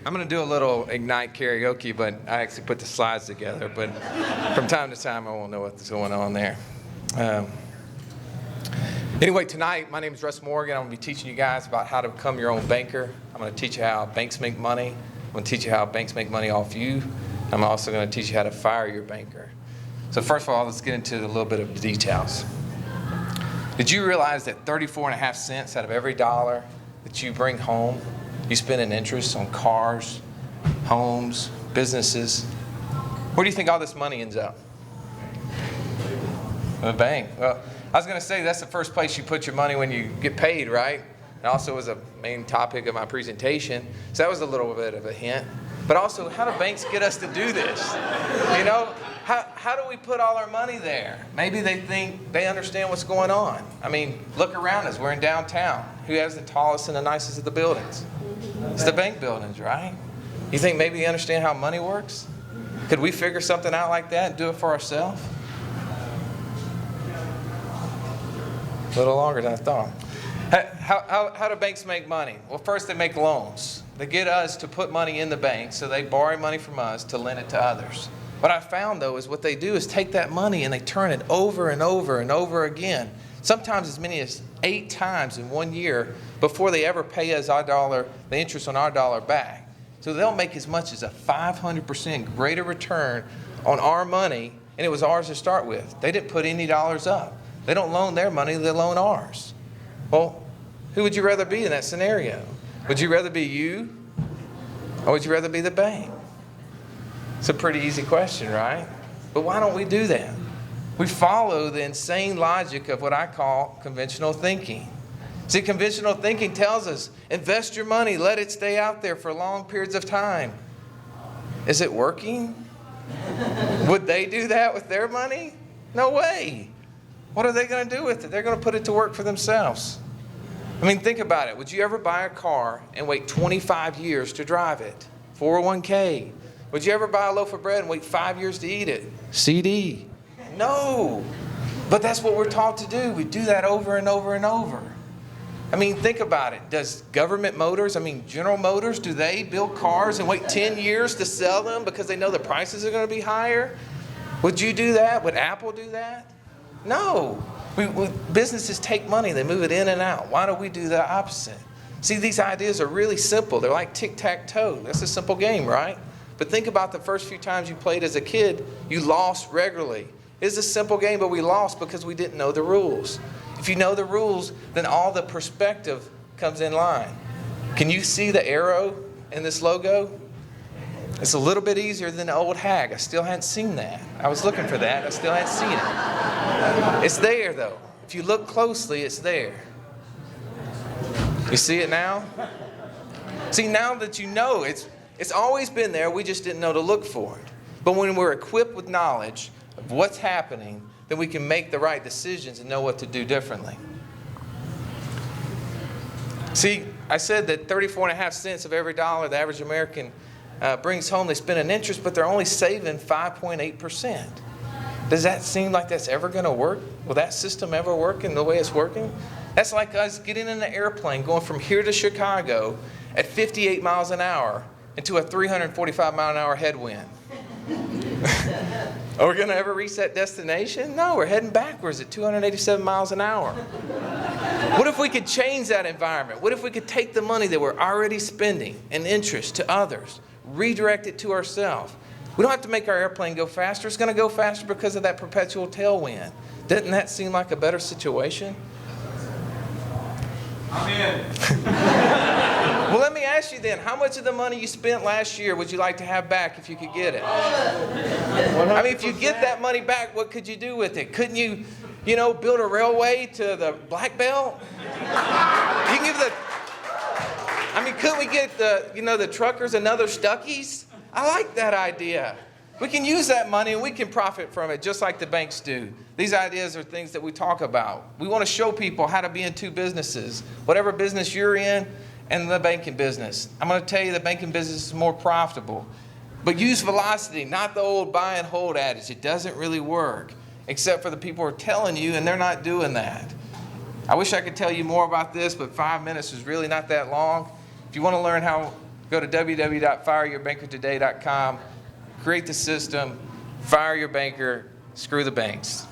I'm going to do a little Ignite karaoke, but I actually put the slides together. But from time to time, I won't know what's going on there. Anyway, tonight, my name is Russ Morgan. I'm going to be teaching you guys about how to become your own banker. I'm going to teach you how banks make money. I'm going to teach you how banks make money off you. I'm also going to teach you how to fire your banker. So first of all, let's get into a little bit of the details. Did you realize that 34.5 cents out of every dollar that you bring home, you spend in interest on cars, homes, businesses? Where do you think all this money ends up? In the bank. Well, I was going to say that's the first place you put your money when you get paid, right? It also was a main topic of my presentation, so that was a little bit of a hint. But also, how do banks get us to do this? You know, how do we put all our money there? Maybe they think they understand what's going on. I mean, look around us. We're in downtown. Who has the tallest and the nicest of the buildings? It's the bank buildings, right? You think maybe they understand how money works? Could we figure something out like that and do it for ourselves? A little longer than I thought. How do banks make money? Well, first they make loans. They get us to put money in the bank, so they borrow money from us to lend it to others. What I found, though, is what they do is take that money and they turn it over and over and over again, sometimes as many as 8 times in 1 year before they ever pay us the interest on our dollar back. So they'll make as much as a 500% greater return on our money, and it was ours to start with. They didn't put any dollars up. They don't loan their money, they loan ours. Well, who would you rather be in that scenario? Would you rather be you, or would you rather be the bank? It's a pretty easy question, right? But why don't we do that? We follow the insane logic of what I call conventional thinking. See, conventional thinking tells us, invest your money, let it stay out there for long periods of time. Is it working? Would they do that with their money? No way. What are they going to do with it? They're going to put it to work for themselves. I mean, think about it. Would you ever buy a car and wait 25 years to drive it? 401k. Would you ever buy a loaf of bread and wait 5 years to eat it? CD. No. But that's what we're taught to do. We do that over and over and over. I mean, think about it. Does Government Motors, General Motors, do they build cars and wait 10 years to sell them because they know the prices are going to be higher? Would you do that? Would Apple do that? No. Businesses take money, they move it in and out. Why don't we do the opposite? See, these ideas are really simple. They're like tic-tac-toe. That's a simple game, right? But think about the first few times you played as a kid, you lost regularly. It's a simple game, but we lost because we didn't know the rules. If you know the rules, then all the perspective comes in line. Can you see the arrow in this logo? It's a little bit easier than the old hag. I still hadn't seen that. I was looking for that. I still hadn't seen it. It's there, though. If you look closely, it's there. You see it now? See, now that you know, it's always been there. We just didn't know to look for it. But when we're equipped with knowledge of what's happening, then we can make the right decisions and know what to do differently. See, I said that 34.5 cents of every dollar the average American brings home, they spend in interest, but they're only saving 5.8%. Does that seem like that's ever going to work? Will that system ever work in the way it's working? That's like us getting in an airplane, going from here to Chicago at 58 miles an hour into a 345 mile an hour headwind. Are we going to ever reach that destination? No, we're heading backwards at 287 miles an hour. What if we could change that environment? What if we could take the money that we're already spending in interest to others, redirect it to ourselves? We don't have to make our airplane go faster. It's going to go faster because of that perpetual tailwind. Doesn't that seem like a better situation? I'm in. Well, let me ask you then, how much of the money you spent last year would you like to have back if you could get it? 100%. If you get that money back, what could you do with it? Couldn't you, build a railway to the Black Belt? You can give couldn't we get the truckers another Stuckey's? I like that idea. We can use that money and we can profit from it just like the banks do. These ideas are things that we talk about. We want to show people how to be in 2 businesses, whatever business you're in and the banking business. I'm going to tell you the banking business is more profitable. But use velocity, not the old buy and hold adage. It doesn't really work, except for the people who are telling you and they're not doing that. I wish I could tell you more about this, but 5 minutes is really not that long. If you want to learn how Go to www.fireyourbankertoday.com, create the system, fire your banker, screw the banks.